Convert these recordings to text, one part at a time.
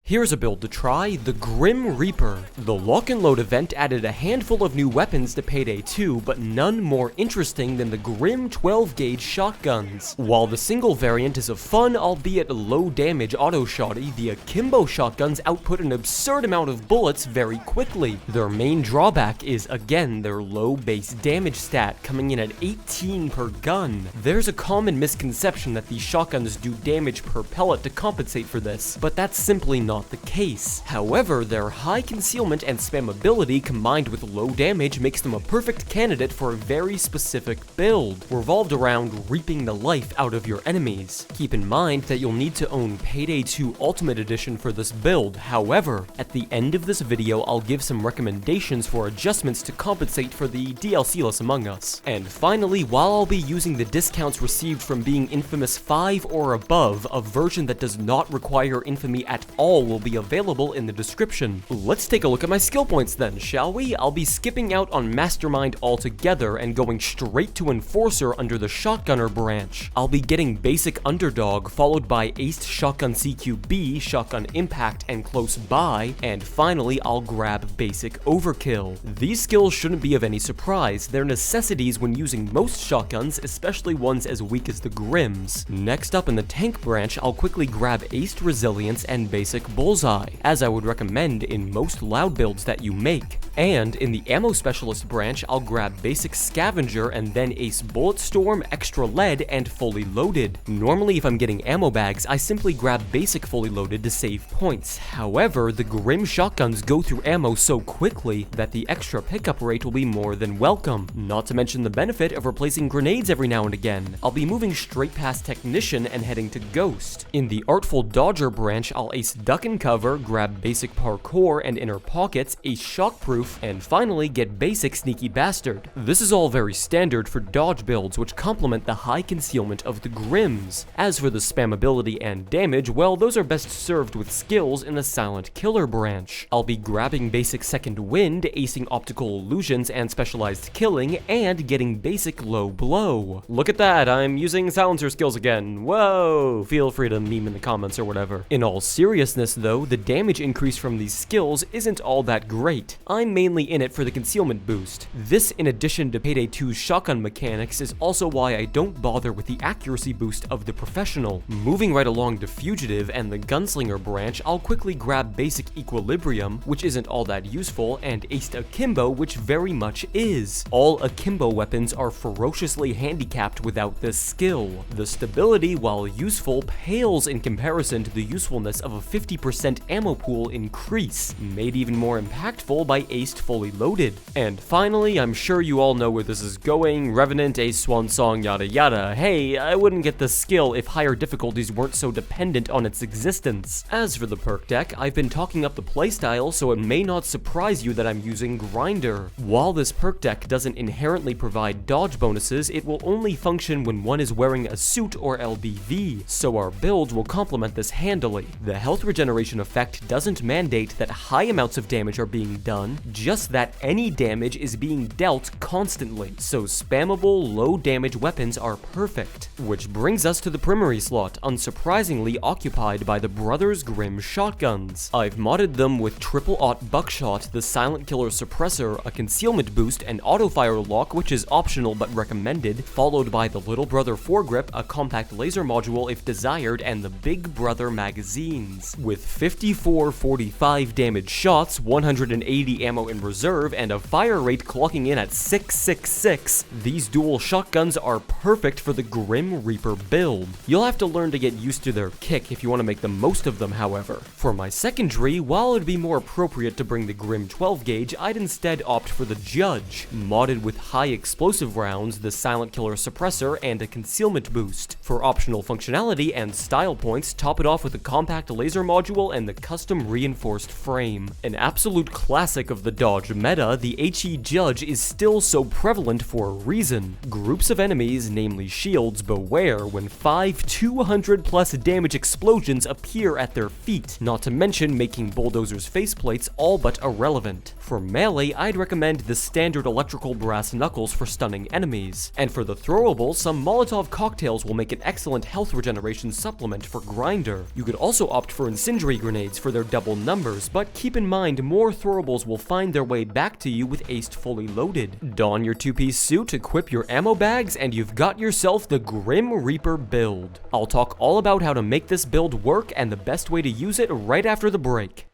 Here's a build to try, the Grimm Reaper. The Lock and Load event added a handful of new weapons to Payday 2, but none more interesting than the Grimm 12-gauge shotguns. While the single variant is a fun, albeit low-damage auto-shotty, the akimbo shotguns output an absurd amount of bullets very quickly. Their main drawback is, again, their low base damage stat, coming in at 18 per gun. There's a common misconception that these shotguns do damage per pellet to compensate for this, but that's simply not the case. However, their high concealment and spammability combined with low damage makes them a perfect candidate for a very specific build, revolved around reaping the life out of your enemies. Keep in mind that you'll need to own Payday 2 Ultimate Edition for this build. However, at the end of this video, I'll give some recommendations for adjustments to compensate for the DLC-less Among Us. And finally, while I'll be using the discounts received from being Infamous 5 or above, a version that does not require infamy at all will be available in the description. Let's take a look at my skill points then, shall we? I'll be skipping out on Mastermind altogether and going straight to Enforcer under the Shotgunner branch. I'll be getting Basic Underdog, followed by Aced Shotgun CQB, Shotgun Impact, and Close By, and finally I'll grab Basic Overkill. These skills shouldn't be of any surprise. They're necessities when using most shotguns, especially ones as weak as the Grimms. Next up in the Tank branch, I'll quickly grab Aced Resilience and Basic Bullseye, as I would recommend in most loud builds that you make. And in the Ammo Specialist branch, I'll grab Basic Scavenger and then ace Bullet Storm, Extra Lead, and Fully Loaded. Normally if I'm getting ammo bags, I simply grab Basic Fully Loaded to save points. However, the Grimm shotguns go through ammo so quickly that the extra pickup rate will be more than welcome, not to mention the benefit of replacing grenades every now and again. I'll be moving straight past Technician and heading to Ghost. In the Artful Dodger branch, I'll ace Duck and Cover, grab Basic Parkour and Inner Pockets, ace Shockproof, and finally get Basic Sneaky Bastard. This is all very standard for dodge builds, which complement the high concealment of the Grimms. As for the spammability and damage, well, those are best served with skills in the Silent Killer branch. I'll be grabbing Basic Second Wind, acing Optical Illusions and Specialized Killing, and getting Basic Low Blow. Look at that, I'm using silencer skills again. Whoa! Feel free to meme in the comments or whatever. In all seriousness though, the damage increase from these skills isn't all that great. I'm mainly in it for the concealment boost. This, in addition to Payday 2's shotgun mechanics, is also why I don't bother with the accuracy boost of the Professional. Moving right along to Fugitive and the Gunslinger branch, I'll quickly grab Basic Equilibrium, which isn't all that useful, and aced Akimbo, which very much is. All Akimbo weapons are ferociously handicapped without this skill. The stability, while useful, pales in comparison to the usefulness of a 50% ammo pool increase, made even more impactful by aced Fully Loaded. And finally, I'm sure you all know where this is going, Revenant, Ace Swan Song, yada yada. Hey, I wouldn't get this skill if higher difficulties weren't so dependent on its existence. As for the perk deck, I've been talking up the playstyle, so it may not surprise you that I'm using Grinder. While this perk deck doesn't inherently provide dodge bonuses, it will only function when one is wearing a suit or LBV, so our builds will complement this handily. The health regeneration effect doesn't mandate that high amounts of damage are being done, just that any damage is being dealt constantly, so spammable, low damage weapons are perfect. Which brings us to the primary slot, unsurprisingly occupied by the Brothers Grimm shotguns. I've modded them with Triple-Aught Buckshot, the Silent Killer Suppressor, a concealment boost, and auto-fire lock, which is optional but recommended, followed by the Little Brother Foregrip, a compact laser module if desired, and the Big Brother magazines. With 54 45 damage shots, 180 ammo in reserve, and a fire rate clocking in at 666, these dual shotguns are perfect for the Grimm Reaper build. You'll have to learn to get used to their kick if you want to make the most of them, however. For my secondary, while it would be more appropriate to bring the Grimm 12-gauge, I'd instead opt for the Judge, modded with high explosive rounds, the Silent Killer Suppressor, and a concealment boost. For optional functionality and style points, top it off with a compact laser module and the custom reinforced frame. An absolute classic of the dodge meta, the HE Judge is still so prevalent for a reason. Groups of enemies, namely shields, beware when 5 200+ damage explosions appear at their feet, not to mention making Bulldozer's faceplates all but irrelevant. For melee, I'd recommend the standard electrical brass knuckles for stunning enemies, and for the throwable, some Molotov cocktails will make an excellent health regeneration supplement for Grinder. You could also opt for Incendiary incendiary grenades for their double numbers, but keep in mind more throwables will find their way back to you with aced fully loaded. Don your two-piece suit, equip your ammo bags, and you've got yourself the Grim Reaper build. I'll talk all about how to make this build work and the best way to use it right after the break.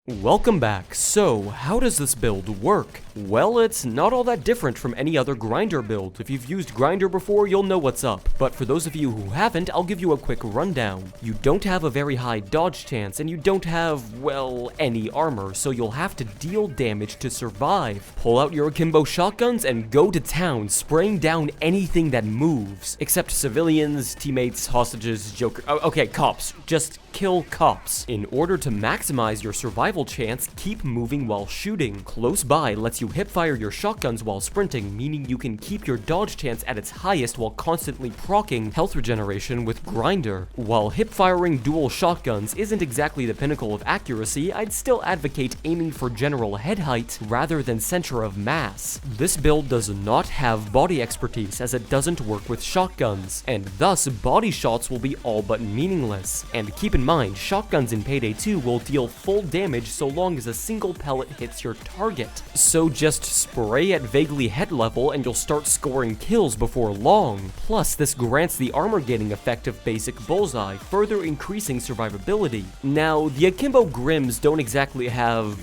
Welcome back. So, how does this build work? Well, it's not all that different from any other grinder build. If you've used grinder before, you'll know what's up. But for those of you who haven't, I'll give you a quick rundown. You don't have a very high dodge chance, and you don't have, well, any armor, so you'll have to deal damage to survive. Pull out your akimbo shotguns and go to town, spraying down anything that moves. Except civilians, teammates, hostages, okay, cops. Just kill cops. In order to maximize your survival chance, keep moving while shooting. Close by lets you hipfire your shotguns while sprinting, meaning you can keep your dodge chance at its highest while constantly proccing health regeneration with grinder. While hipfiring dual shotguns isn't exactly the pinnacle of accuracy, I'd still advocate aiming for general head height rather than center of mass. This build does not have body expertise as it doesn't work with shotguns, and thus body shots will be all but meaningless. And keep in mind, shotguns in Payday 2 will deal full damage so long as a single pellet hits your target. So just spray at vaguely head level and you'll start scoring kills before long. Plus, this grants the armor gaining effect of basic bullseye, further increasing survivability. Now, the akimbo Grimms don't exactly have,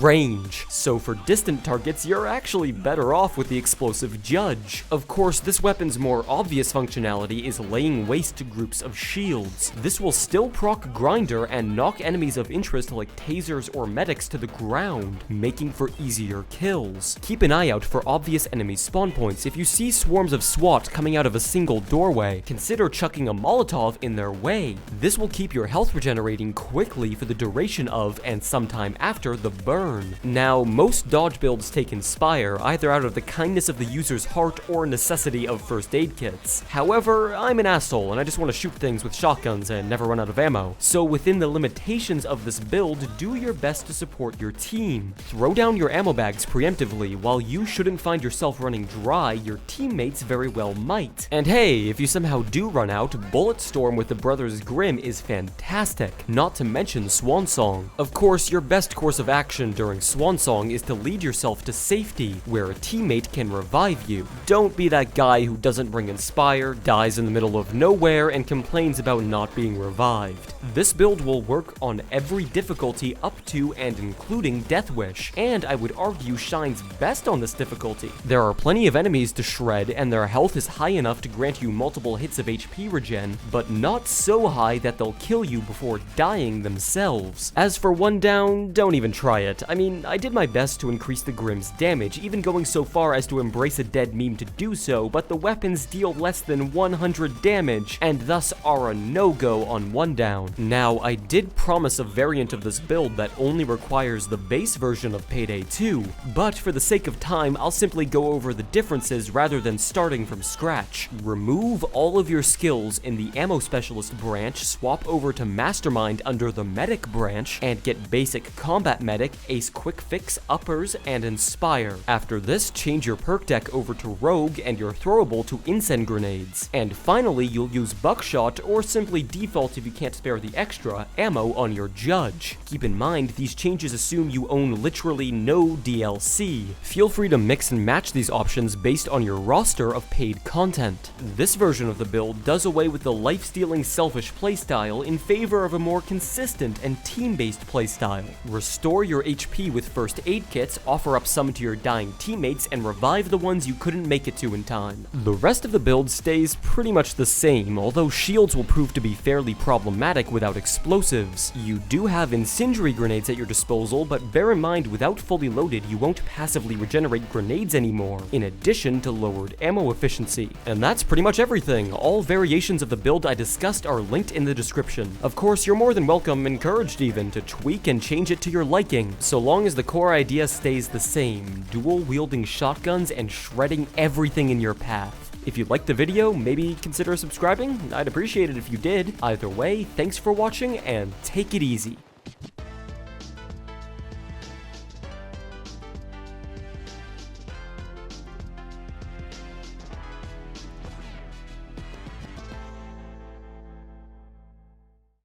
range. So for distant targets, you're actually better off with the explosive judge. Of course, this weapon's more obvious functionality is laying waste to groups of shields. This will still proc grinder and knock enemies of interest like tasers or medics to the ground, making for easier kills. Keep an eye out for obvious enemy spawn points. If you see swarms of SWAT coming out of a single doorway, consider chucking a Molotov in their way. This will keep your health regenerating quickly for the duration of and sometime after the burn. Now, most dodge builds take Inspire, either out of the kindness of the user's heart or necessity of first aid kits. However, I'm an asshole and I just want to shoot things with shotguns and never run out of ammo. So within the limitations of this build, do your best to support your team. Throw down your ammo bags preemptively. While you shouldn't find yourself running dry, your teammates very well might. And hey, if you somehow do run out, Bulletstorm with the Brothers Grimm is fantastic, not to mention Swan Song. Of course, your best course of action during Swan Song is to lead yourself to safety, where a teammate can revive you. Don't be that guy who doesn't bring Inspire, dies in the middle of nowhere, and complains about not being revived. This build will work on every difficulty up to and including Death Wish, and I would argue shines best on this difficulty. There are plenty of enemies to shred, and their health is high enough to grant you multiple hits of HP regen, but not so high that they'll kill you before dying themselves. As for one down, don't even try it. I mean, I did my best to increase the Grimm's damage, even going so far as to embrace a dead meme to do so, but the weapons deal less than 100 damage, and thus are a no-go on one down. Now, I did promise a variant of this build that only requires the base version of Payday 2, but for the sake of time, I'll simply go over the differences rather than starting from scratch. Remove all of your skills in the Ammo Specialist branch, swap over to Mastermind under the Medic branch, and get Basic Combat Medic, Ace Quick Fix, Uppers, and Inspire. After this, change your perk deck over to Rogue and your throwable to Incend Grenades. And finally, you'll use Buckshot, or simply default if you can't spare the extra, ammo on your Judge. Keep in mind, these changes assume you own literally no DLC. Feel free to mix and match these options based on your roster of paid content. This version of the build does away with the life-stealing selfish playstyle in favor of a more consistent and team-based playstyle. Restore your HP with first aid kits, offer up some to your dying teammates, and revive the ones you couldn't make it to in time. The rest of the build stays pretty much the same, although shields will prove to be fairly problematic without explosives. You do have incendiary grenades at your disposal, but bear in mind without fully loaded you won't passively regenerate grenades anymore, in addition to lowered ammo efficiency. And that's pretty much everything. All variations of the build I discussed are linked in the description. Of course, you're more than welcome, encouraged even, to tweak and change it to your liking, so long as the core idea stays the same, dual-wielding shotguns and shredding everything in your path. If you liked the video, maybe consider subscribing. I'd appreciate it if you did. Either way, thanks for watching and take it easy.